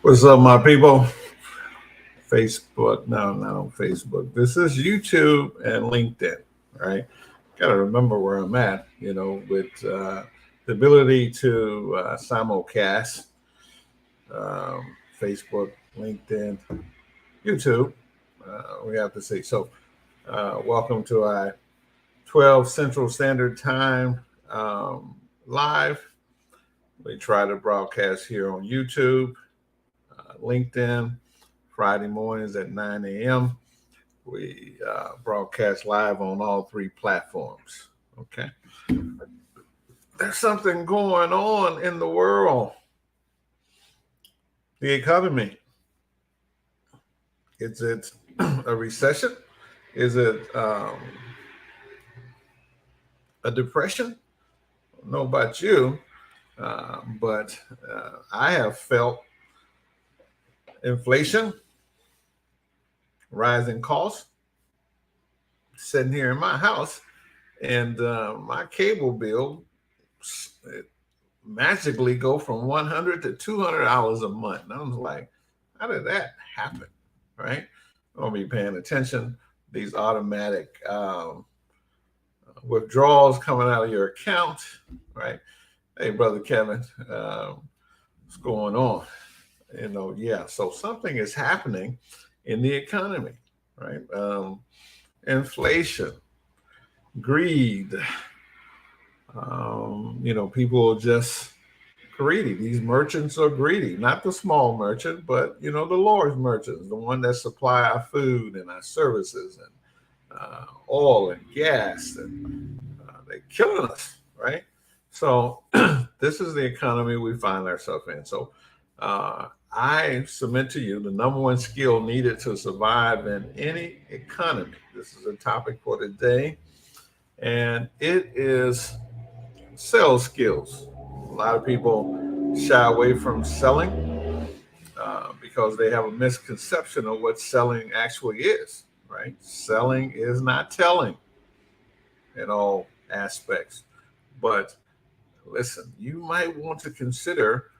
What's up, my people? Facebook, no, not on Facebook. This is YouTube and LinkedIn, right? Got to remember where I'm at, with the ability to simulcast Facebook, LinkedIn, YouTube. We have to see. So, welcome to our 12 Central Standard Time live. We try to broadcast here on YouTube, LinkedIn, Friday mornings at 9 a.m. We broadcast live on all three platforms. Okay. There's something going on in the world. The economy. Is it a recession? Is it a depression? I don't know about you, but I have felt inflation, rising costs, sitting here in my house, and my cable bill magically go from $100 to $200 a month. And I was like, how did that happen? Right? I'll be paying attention. These automatic withdrawals coming out of your account, right? Hey, brother Kevin, what's going on? So something is happening in the economy, right? Inflation, greed. People are just greedy. These merchants are greedy, not the small merchant, but the large merchants, the one that supply our food and our services and oil and gas, and they're killing us, right? So this is the economy we find ourselves in. So I submit to you the number one skill needed to survive in any economy. This is a topic for today, and it is sales skills. A lot of people shy away from selling because they have a misconception of what selling actually is, right? Selling is not telling in all aspects. But listen, you might want to consider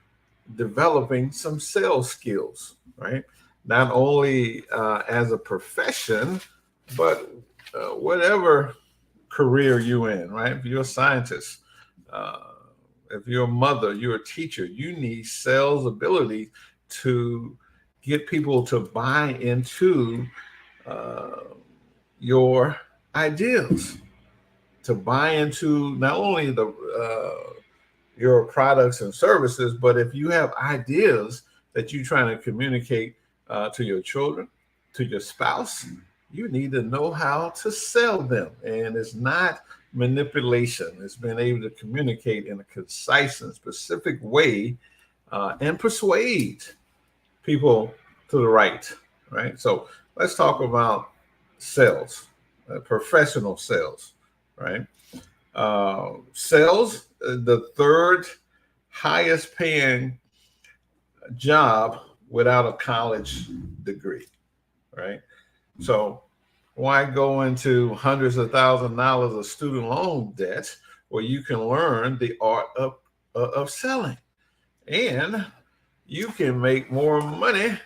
developing some sales skills, right? Not only as a profession, but whatever career you're in, right? If you're a scientist, if you're a mother, you're a teacher, you need sales ability to get people to buy into your ideas, to buy into not only the your products and services, but if you have ideas that you're trying to communicate to your children, to your spouse, you need to know how to sell them. And it's not manipulation. It's being able to communicate in a concise and specific way and persuade people to the right? So let's talk about sales, professional sales, right? Sales, the third highest paying job without a college degree, right? So why go into hundreds of thousands of dollars of student loan debt where you can learn the art of selling, and you can make more money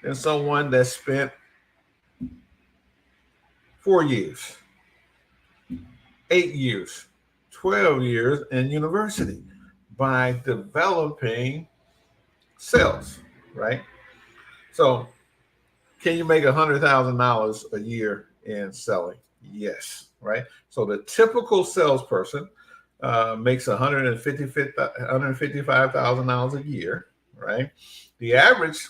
than someone that spent 4 years, 8 years, 12 years in university by developing sales, right? So can you make $100,000 a year in selling? Yes, right? So the typical salesperson makes $155,000 a year, right? The average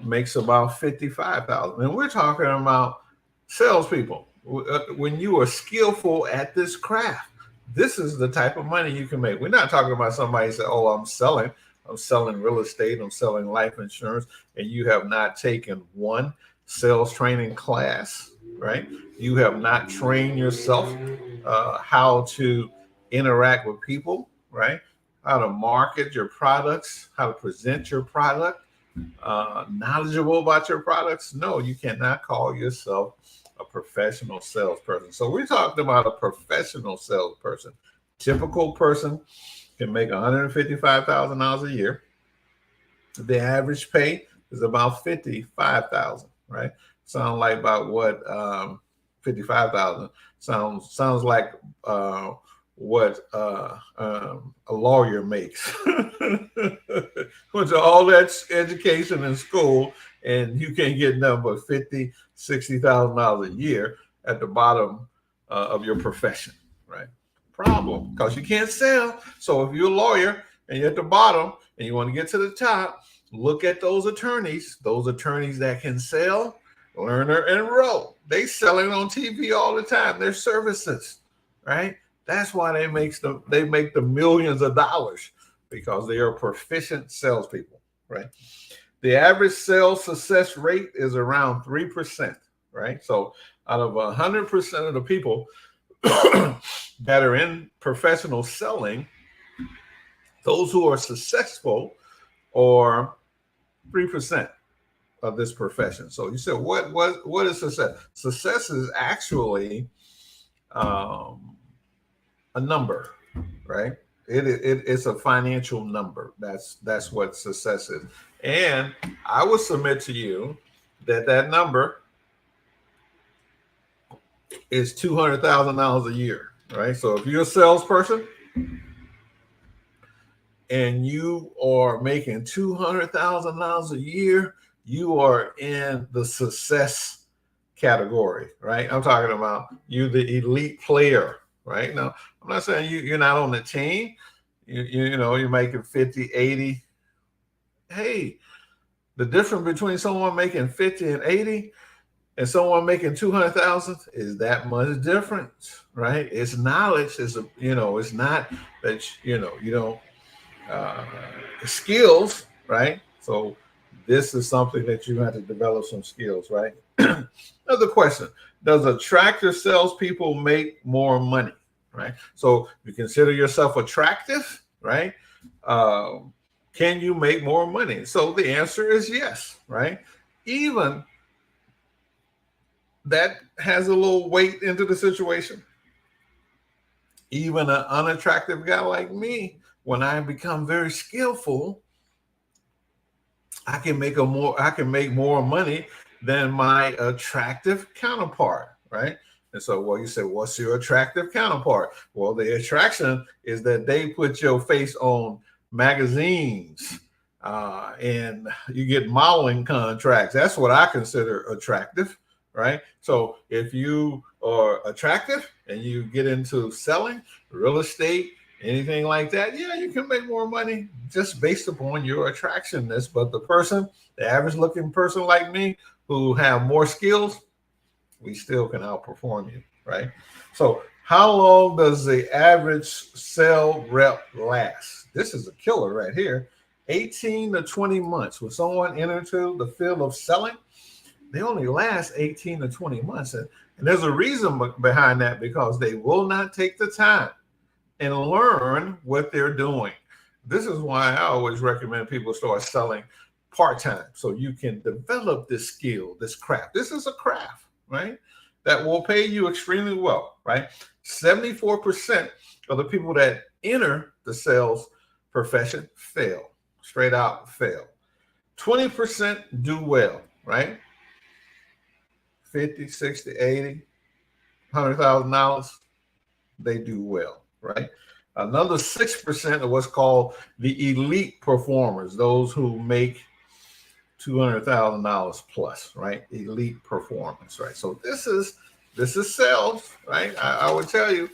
makes about $55,000. And we're talking about salespeople. When you are skillful at this craft, this is the type of money you can make. We're not talking about somebody say, "Oh, I'm selling real estate, I'm selling life insurance," and you have not taken one sales training class, right? You have not trained yourself how to interact with people, right? How to market your products, how to present your product, knowledgeable about your products. No, you cannot call yourself a professional salesperson. So we're talking about a professional salesperson. Typical person can make $155,000 a year, The average pay is about 55,000, right? Sound like about what 55,000 sounds like what a lawyer makes. Went to all that education in school, and you can't get nothing but $50,000, $60,000 a year at the bottom of your profession, right? Problem, because you can't sell. So if you're a lawyer and you're at the bottom and you want to get to the top, look at those attorneys that can sell, learner, and enroll. They selling on TV all the time. Their services, right? That's why they make the millions of dollars, because they are proficient salespeople, right? The average sales success rate is around 3%, right? So out of 100% of the people that are in professional selling, those who are successful are 3% of this profession. So you said, what is success? Success is actually a number, right? It's a financial number. That's what success is. And I would submit to you that number is $200,000 a year, right? So if you're a salesperson and you are making $200,000 a year, you are in the success category, right? I'm talking about you, the elite player, right? Now, I'm not saying you're not on the team. You know, you're making 50, 80. Hey, the difference between someone making 50 and 80 and someone making 200,000 is that much difference, right? It's knowledge. It's not that, you don't, skills, right? So this is something that you have to develop some skills, right? Another question: does attractive salespeople make more money? Right. So you consider yourself attractive, right? Can you make more money? So the answer is yes, right? Even that has a little weight into the situation. Even an unattractive guy like me, when I become very skillful, I can make more money than my attractive counterpart, right? And so, well, you say, what's your attractive counterpart? Well, the attraction is that they put your face on magazines and you get modeling contracts. That's what I consider attractive, right? So if you are attractive and you get into selling, real estate, anything like that, yeah, you can make more money just based upon your attractionness. But the average looking person like me who have more skills, we still can outperform you, right? So how long does the average sale rep last? This is a killer right here. 18 to 20 months. When someone enters into the field of selling, they only last 18 to 20 months. And there's a reason behind that, because they will not take the time and learn what they're doing. This is why I always recommend people start selling part-time, so you can develop this skill, this craft. This is a craft, right? That will pay you extremely well, right? 74% of the people that enter the sales profession fail, straight out fail. 20% do well, right? 50, 60, 80, $100,000, they do well, right? Another 6% of what's called the elite performers, those who make $200,000 plus, right? Elite performance, right? So this is sales, right? I would tell you,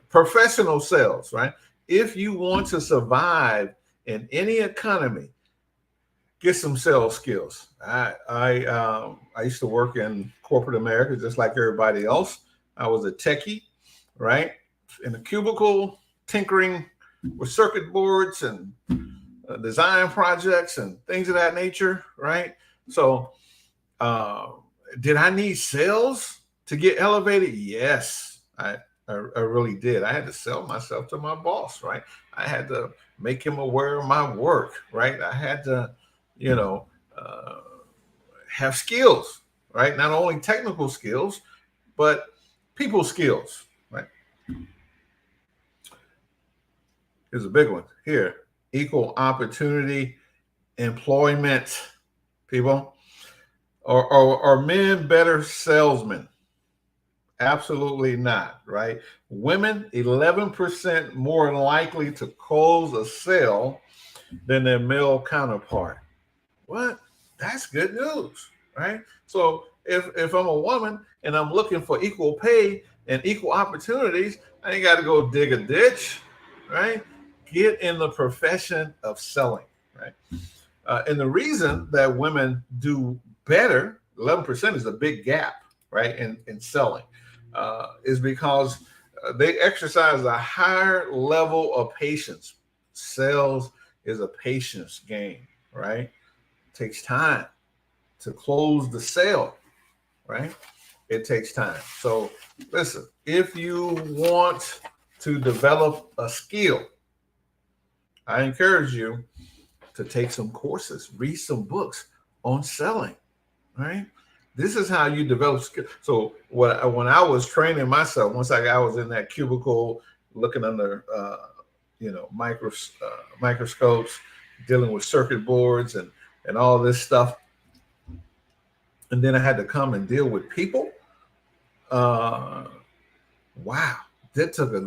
professional sales, right? If you want to survive in any economy, get some sales skills. I used to work in corporate America just like everybody else. I was a techie, right? In a cubicle, tinkering with circuit boards and design projects and things of that nature, right? So, did I need sales to get elevated? Yes, I really did. I had to sell myself to my boss, right? I had to make him aware of my work, right? I had to, have skills, right? Not only technical skills, but people skills, right? Here's a big one here: equal opportunity employment, people. Are men better salesmen? Absolutely not, right? Women, 11% more likely to close a sale than their male counterpart. What? That's good news, right? So if I'm a woman and I'm looking for equal pay and equal opportunities, I ain't got to go dig a ditch, right? Get in the profession of selling, right? And the reason that women do better, 11% is a big gap, right, in selling, is because they exercise a higher level of patience. Sales is a patience game, right? It takes time to close the sale, right? It takes time. So listen, if you want to develop a skill, I encourage you to take some courses, read some books on selling, right? This is how you develop skill. So when I was training myself, once I was in that cubicle looking under, microscopes, dealing with circuit boards and all this stuff, and then I had to come and deal with people. Uh, wow, that took a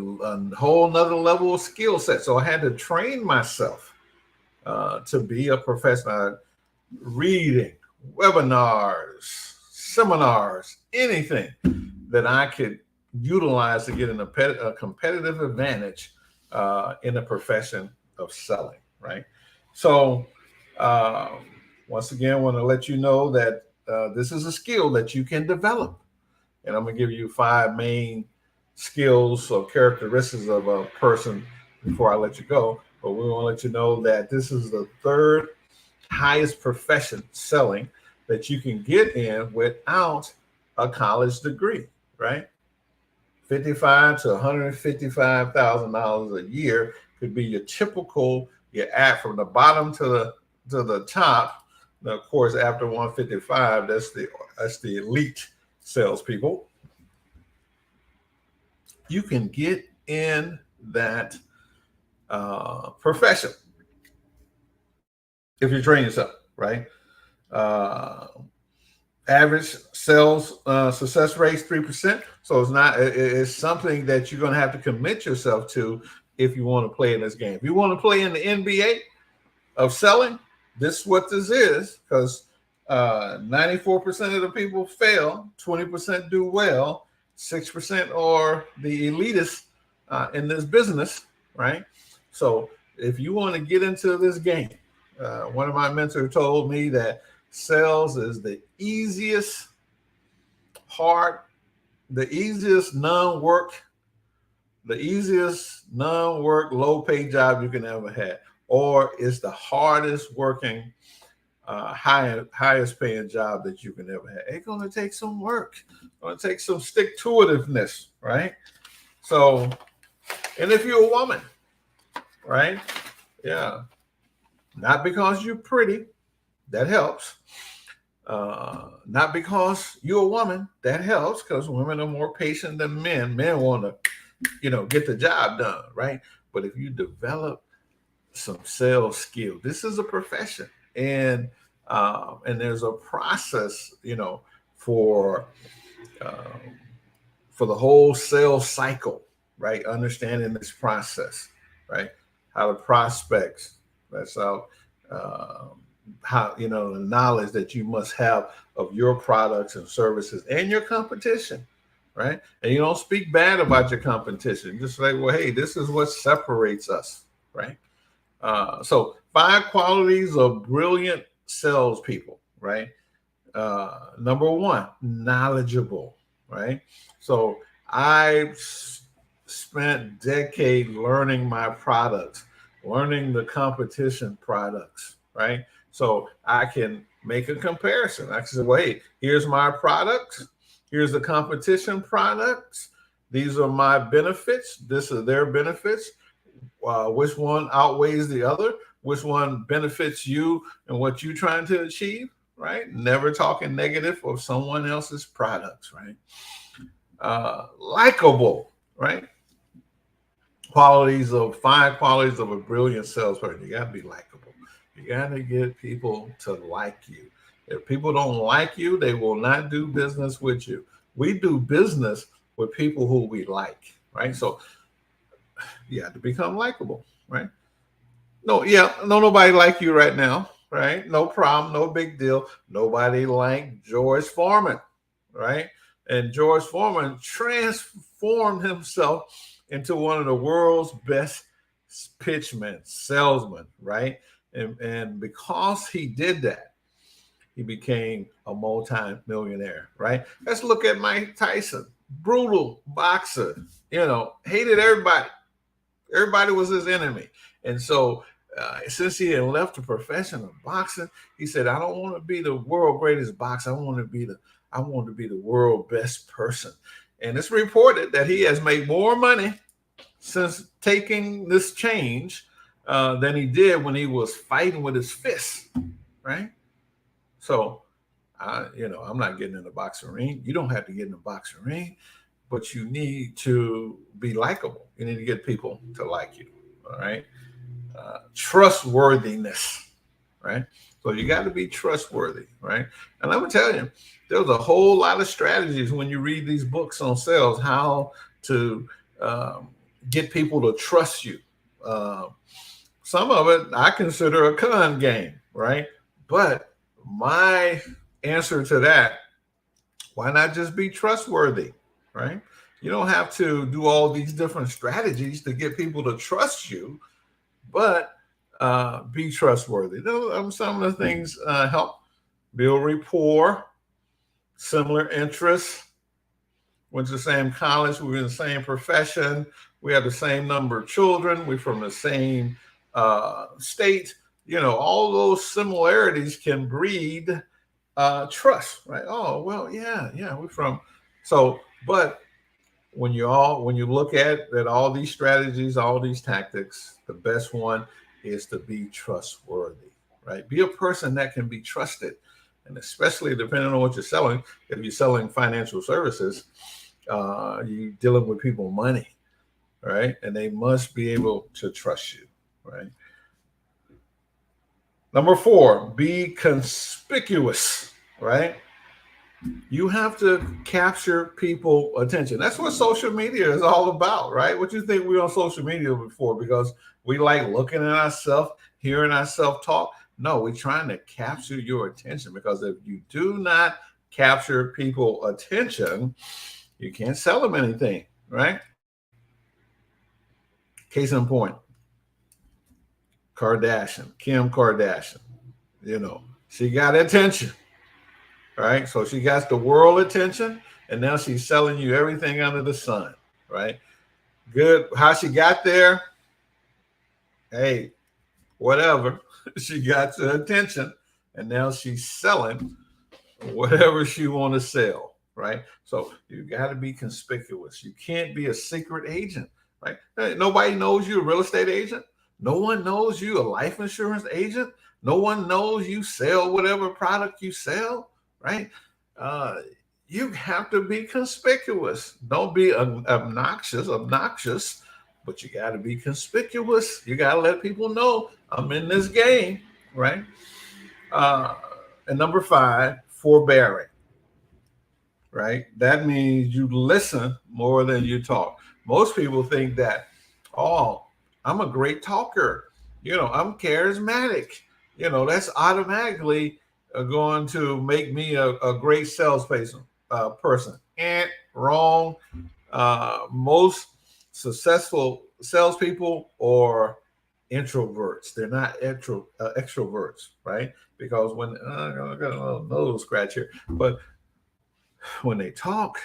whole nother level of skill set. So I had to train myself to be a professional. Reading, webinars, seminars, anything that I could utilize to get a competitive advantage in the profession of selling, right? So, uh, once again, I want to let you know that this is a skill that you can develop. And I'm going to give you 5 main skills or characteristics of a person before I let you go. But we want to let you know that this is the third highest profession, selling, that you can get in without a college degree, right? 55 to $155,000 a year could be your typical, your add from the bottom to the top. Now, of course, after 155, that's the elite salespeople. You can get in that profession if you train yourself, right? Uh, Average sales success rate is 3%. So it's something that you're going to have to commit yourself to if you want to play in this game. If you want to play in the NBA of selling, this is what this is, because 94% of the people fail, 20% do well, 6% are the elitists in this business, right? So if you want to get into this game, one of my mentors told me that sales is the easiest non-work, low-paid job you can ever have, or it's the hardest working, highest paying job that you can ever have. It's going to take some work. It's going to take some stick-to-itiveness, right? So, and if you're a woman, right? Yeah. Not because you're pretty, that helps. Not because you're a woman, that helps, because women are more patient than men. Men want to, get the job done, right? But if you develop some sales skill, this is a profession, and there's a process, for the whole sales cycle, right? Understanding this process, right? How to prospect. That's how the knowledge that you must have of your products and services and your competition, right? And you don't speak bad about your competition. Just like, well, hey, this is what separates us, right? So 5 qualities of brilliant salespeople, right? Number 1, knowledgeable, right? So I spent decades learning my products, learning the competition products, right? So I can make a comparison. I can say, well, hey, here's my products. Here's the competition products. These are my benefits. This is their benefits. Which one outweighs the other? Which one benefits you and what you're trying to achieve, right? Never talking negative of someone else's products, right? Likable, right? 5 qualities of a brilliant salesperson. You got to be likable. You got to get people to like you. If people don't like you, they will not do business with you. We do business with people who we like, right? So you have to become likable, right? No, yeah, no, nobody like you right now, right? No problem, no big deal. Nobody like George Foreman, right? And George Foreman transformed himself into one of the world's best pitchmen, salesmen, right? And because he did that, he became a multi-millionaire, right? Let's look at Mike Tyson, brutal boxer, hated everybody. Everybody was his enemy. And so since he had left the profession of boxing, he said, I don't want to be the world greatest boxer. I want to be the world best person. And it's reported that he has made more money since taking this change than he did when he was fighting with his fists, right? So, I'm not getting in the boxing ring. You don't have to get in the boxing ring, but you need to be likable. You need to get people to like you. All right. Trustworthiness, right? So you got to be trustworthy, right? And let me tell you, there's a whole lot of strategies when you read these books on sales, how to get people to trust you. Some of it I consider a con game, right? But my answer to that, why not just be trustworthy, right? You don't have to do all these different strategies to get people to trust you, but be trustworthy. Some of the things help build rapport, similar interests. Went to the same college, we were in the same profession, we have the same number of children, we're from the same state. All those similarities can breed trust, right? Oh, well, yeah, we're from. So, but when you look at all these strategies, all these tactics, the best one is to be trustworthy, right? Be a person that can be trusted. And especially depending on what you're selling, if you're selling financial services, you're dealing with people money, right? And they must be able to trust you, right? Number 4, be conspicuous, right? You have to capture people attention. That's what social media is all about, right? What you think we're on social media before? Because we like looking at ourselves, hearing ourselves talk. No, we're trying to capture your attention, because if you do not capture people attention, you can't sell them anything, right? Case in point, Kim Kardashian, she got attention. Right? So she got the world attention, and now she's selling you everything under the sun, right? Good. How she got there? Hey, whatever. She got the attention, and now she's selling whatever she want to sell, right? So you got to be conspicuous. You can't be a secret agent, right? Nobody knows you a real estate agent. No one knows you a life insurance agent. No one knows you sell whatever product you sell. Right? You have to be conspicuous. Don't be obnoxious, but you got to be conspicuous. You got to let people know I'm in this game, right? And number 5, forbearing, right? That means you listen more than you talk. Most people think that, oh, I'm a great talker. I'm charismatic. That's automatically going to make me a great salesperson. And wrong. Most successful salespeople are introverts. They're not extroverts, right? Because when I got a little nose scratch here, but when they talk,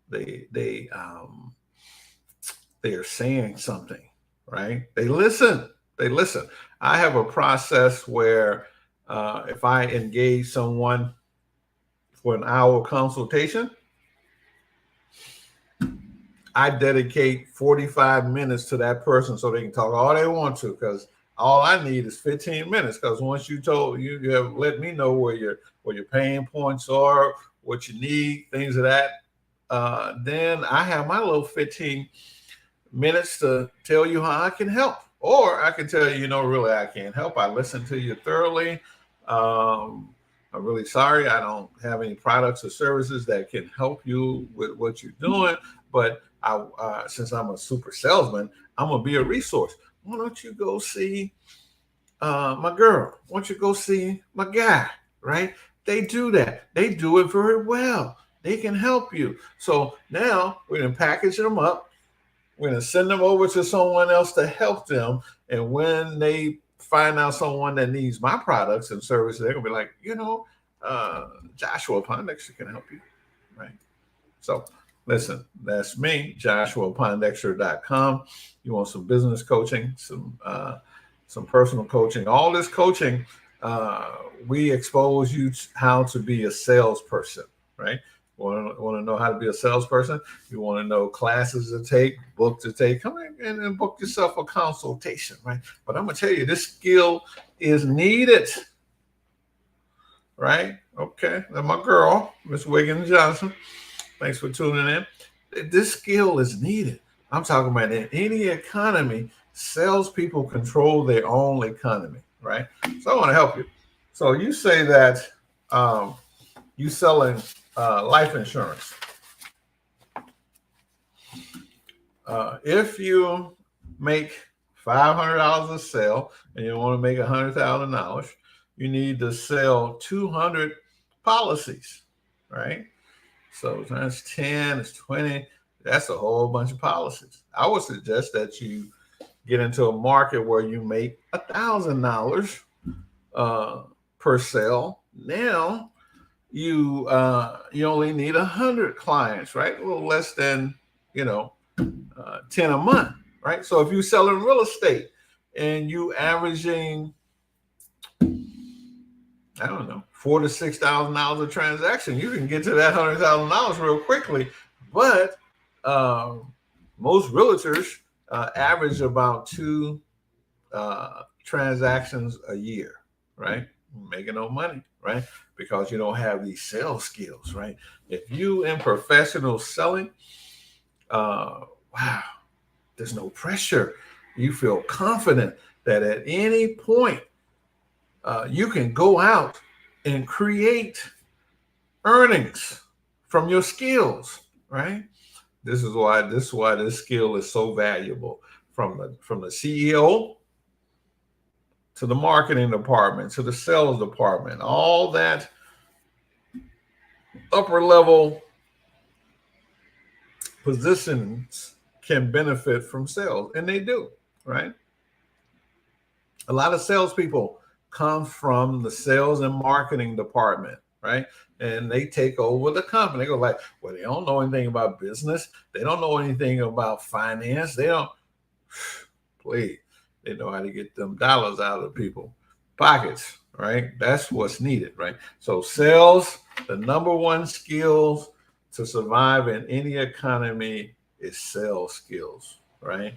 they are saying something, right? They listen. I have a process where if I engage someone for an hour consultation, I dedicate 45 minutes to that person so they can talk all they want to, because all I need is 15 minutes. Because once you have let me know where your pain points are, what you need, things of that, then I have my little 15 minutes to tell you how I can help, Or I can tell you, really, I can't help. I listened to you thoroughly. I'm really sorry. I don't have any products or services that can help you with what you're doing. But since I'm a super salesman, I'm gonna be a resource. Why don't you go see my girl? Why don't you go see my guy? Right? They do that. They do it very well. They can help you. So now we're gonna package them up. We're going to send them over to someone else to help them. And when they find out someone that needs my products and services, they're going to be like, Joshua Pondexter can help you. Right. So listen, that's me, JoshuaPondexter.com. You want some business coaching, some personal coaching, all this coaching. We expose you how to be a salesperson, right? Want to know how to be a salesperson? You want to know classes to take, book to take? Come in and book yourself a consultation, right? But I'm gonna tell you, this skill is needed, right? Okay, that's my girl, Miss Wiggins Johnson. Thanks for tuning in. This skill is needed. I'm talking about in any economy, salespeople control their own economy, right? So I want to help you. So you say that you selling life insurance. If you make $500 a sale and you want to make $100,000, you need to sell 200 policies, right? So times 10 is 20. That's a whole bunch of policies. I would suggest that you get into a market where you make $1,000 per sale. Now you only need 100 clients, right? A little less than 10 a month, right? So if you're selling real estate and you averaging, I don't know, $4,000 to $6,000 a transaction, you can get to that $100,000 real quickly. But most realtors average about 2 transactions a year, right? Making no money, right? Because you don't have these sales skills, right? If you in professional selling, wow, there's no pressure. You feel confident that at any point you can go out and create earnings from your skills, right? This is why this skill is so valuable. From the CEO to the marketing department, to the sales department, all that upper level positions can benefit from sales, and they do, right? A lot of salespeople come from the sales and marketing department, right? And they take over the company. They go like, well, they don't know anything about business. They don't know anything about finance. They don't, please, they know how to get them dollars out of people's pockets, right? That's what's needed, right? So sales, the number one skills to survive in any economy is sales skills, right?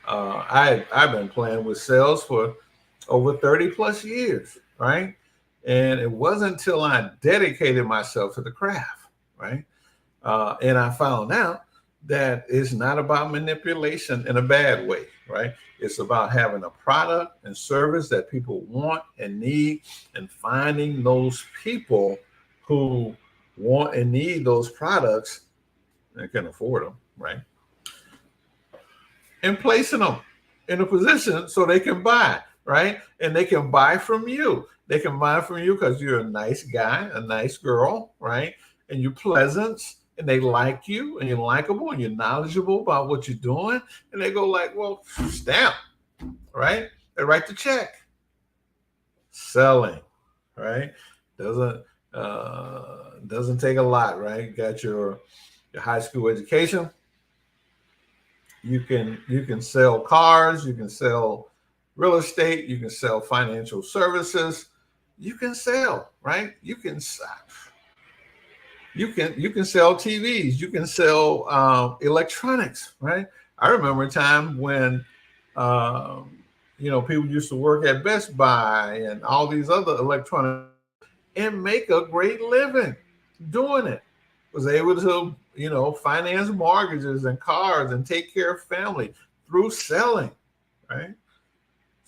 I've been playing with sales for over 30 plus years, right? And it wasn't until I dedicated myself to the craft, right? And I found out that it's not about manipulation in a bad way, right? It's about having a product and service that people want and need, and finding those people who want and need those products and can afford them, right? And placing them in a position so they can buy, right? And they can buy from you. They can buy from you because you're a nice guy, a nice girl, right? And you're pleasant, and they like you, and you're likable, and you're knowledgeable about what you're doing. And they go like, well, stamp, right? They write the check. Selling, right? Doesn't take a lot, right? You got your high school education. You can sell cars, you can sell real estate, you can sell financial services, you can sell, right? You can sell TVs, you can sell electronics, right? I remember a time when people used to work at Best Buy and all these other electronic and make a great living doing it. Was able to finance mortgages and cars and take care of family through selling, right?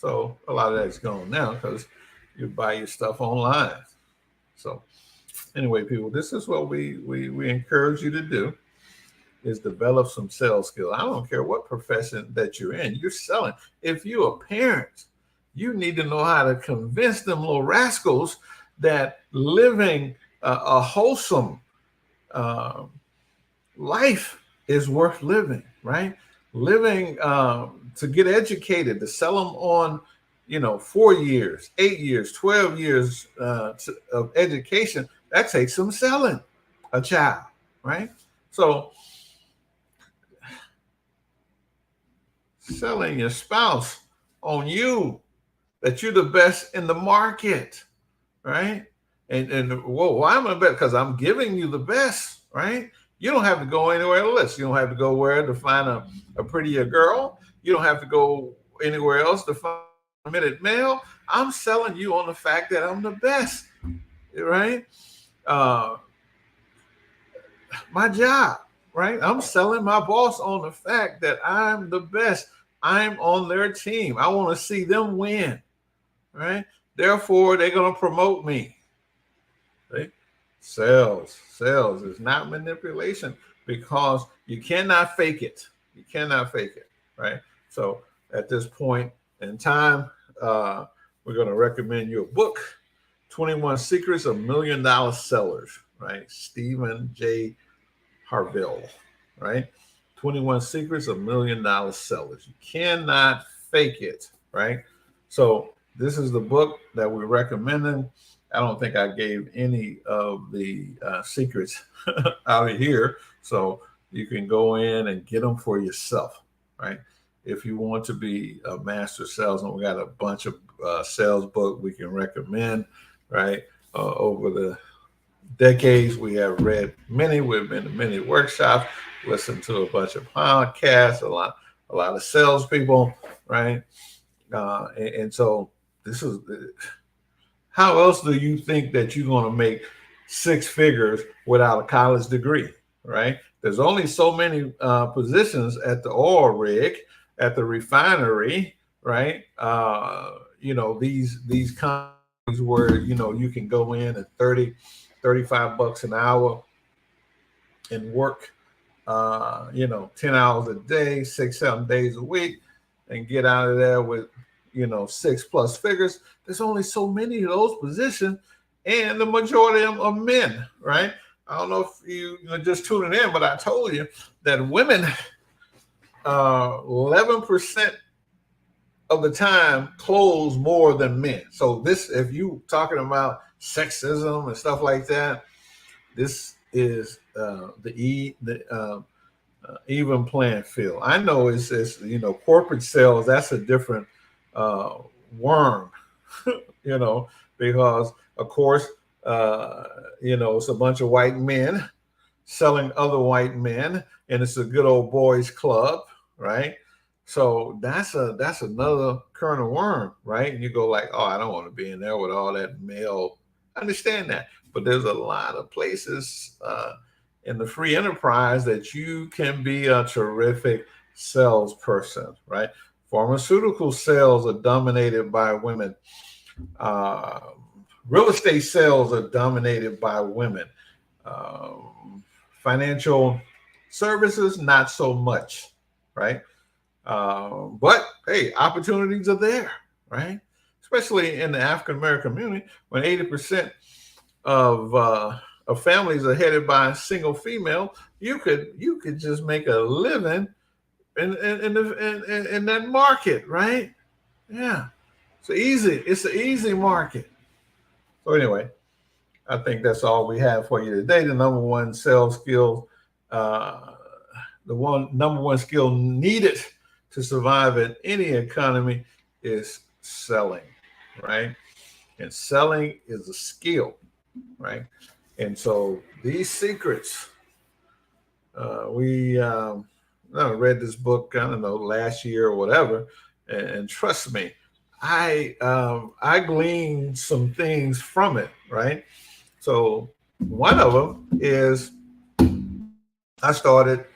So a lot of that's gone now because you buy your stuff online. So anyway, people, this is what we encourage you to do is develop some sales skills. I don't care what profession that you're in, you're selling. If you're a parent, you need to know how to convince them little rascals that living a wholesome uh, life is worth living, right? Living to get educated, to sell them on, 4 years, 8 years, 12 years of education, that takes some selling a child, right? So selling your spouse on you, that you're the best in the market, right? And well, why am I best? Because I'm giving you the best, right? You don't have to go anywhere else. You don't have to go where to find a prettier girl. You don't have to go anywhere else to find a minute male. I'm selling you on the fact that I'm the best, right? Uh, my job, right? I'm selling my boss on the fact that I'm the best. I'm on their team. I want to see them win, right? Therefore, they're going to promote me. Right? Sales is not manipulation because you cannot fake it. You cannot fake it, right? So at this point in time, we're going to recommend you a book, 21 Secrets of $1 Million Sellers, right? Stephen J. Harville, right? 21 Secrets of $1 Million Sellers. You cannot fake it, right? So this is the book that we're recommending. I don't think I gave any of the secrets out of here. So you can go in and get them for yourself, right? If you want to be a master salesman, we got a bunch of sales books we can recommend, right? Over the decades, we have read many. We've been to many workshops, listened to a bunch of podcasts, a lot of salespeople, right? And so this is, how else do you think that you're going to make 6 figures without a college degree, right? There's only so many positions at the oil rig, at the refinery, right? These companies where, you can go in at 30, 35 bucks an hour and work, 10 hours a day, 6, 7 days a week, and get out of there with, 6+ figures. There's only so many of those positions, and the majority of them are men, right? I don't know if you just tuning in, but I told you that women, 11% of the time close more than men. So this, if you talking about sexism and stuff like that, this is the even playing field. I know it's corporate sales. That's a different worm, because of course it's a bunch of white men selling other white men, and it's a good old boys club, right? So that's another kernel worm, right? And you go like, oh, I don't want to be in there with all that male. I understand that, but there's a lot of places in the free enterprise that you can be a terrific salesperson, right? Pharmaceutical sales are dominated by women. Real estate sales are dominated by women. Financial services, not so much, right? But hey, opportunities are there, right? Especially in the African American community, when 80% of families are headed by a single female, you could just make a living in that market, right? Yeah, it's an easy market. So anyway, I think that's all we have for you today. The number one sales skill, number one skill needed to survive in any economy is selling, right? And selling is a skill, right? And so these secrets, I read this book, I don't know, last year or whatever, and trust me, I gleaned some things from it, right? So one of them is I started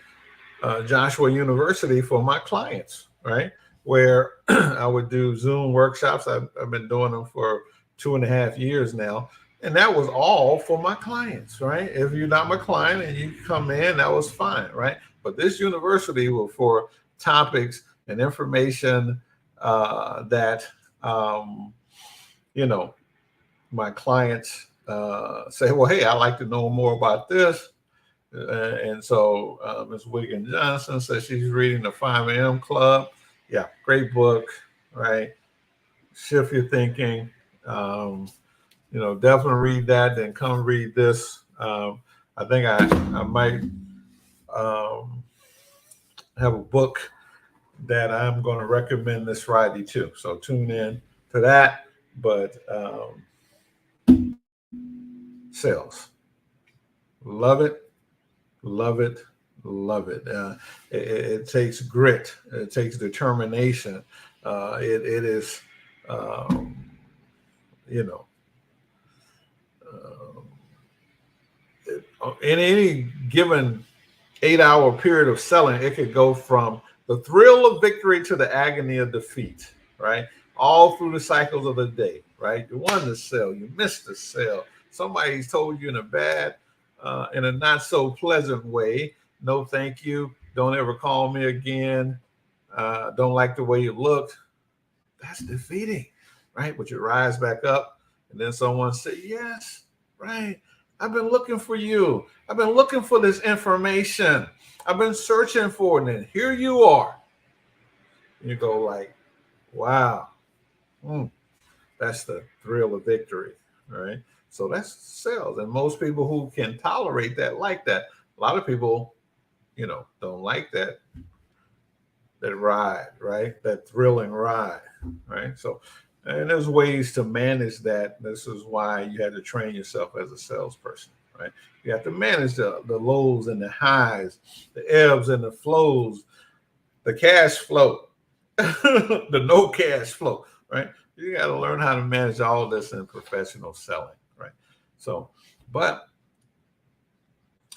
Joshua University for my clients, right? where I would do Zoom workshops. I've been doing them for 2.5 years now. And that was all for my clients, right? If you're not my client and you come in, that was fine, right? But this university was for topics and information that, you know, my clients say, well, hey, I'd like to know more about this. And so Ms. Wiggin Johnson says she's reading the 5 a.m. Club. Yeah, great book, right? Shift your thinking. Definitely read that. Then come read this. I think I might have a book that I'm going to recommend this Friday too. So tune in to that. But sales, love it, love it, love it. It takes grit. It takes determination. It is, in any given 8-hour period of selling, it could go from the thrill of victory to the agony of defeat, right? All through the cycles of the day, right? You won the sale, you missed the sale. Somebody's told you in a not so pleasant way, no, thank you. Don't ever call me again. Don't like the way you looked. That's defeating, right? But you rise back up, and then someone say, yes, right. I've been looking for you. I've been looking for this information. I've been searching for it, and here you are. And you go like, wow, that's the thrill of victory, right? So that's sales. And most people who can tolerate that like that. A lot of people, don't like that ride, right? That thrilling ride, right? So, and there's ways to manage that. This is why you had to train yourself as a salesperson, right? You have to manage the lows and the highs, the ebbs and the flows, the cash flow, the no cash flow, right? You got to learn how to manage all this in professional selling, right? So, but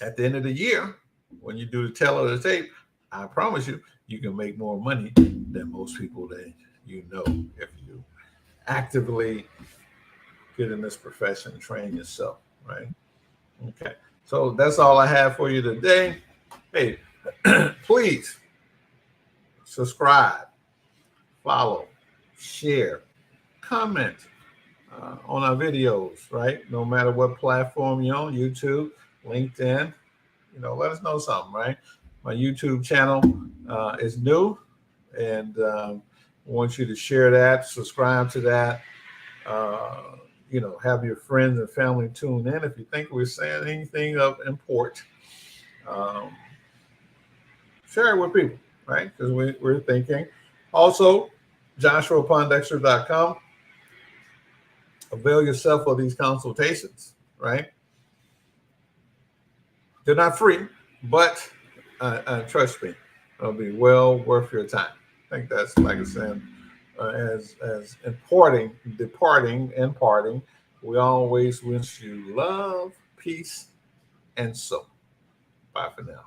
at the end of the year, when you do the tell of the tape, I promise you, you can make more money than most people that if you actively get in this profession and train yourself, right? Okay. So that's all I have for you today. Hey, please subscribe, follow, share, comment on our videos, right? No matter what platform you're on, YouTube, LinkedIn, let us know something, right? My YouTube channel is new, and I want you to share that, subscribe to that, have your friends and family tune in. If you think we're saying anything of import, share it with people, right? Because we're thinking. Also, JoshuaPondexter.com. Avail yourself of these consultations, right? They're not free, but trust me, it'll be well worth your time. I think that's, like I said, as departing, we always wish you love, peace, and soul. Bye for now.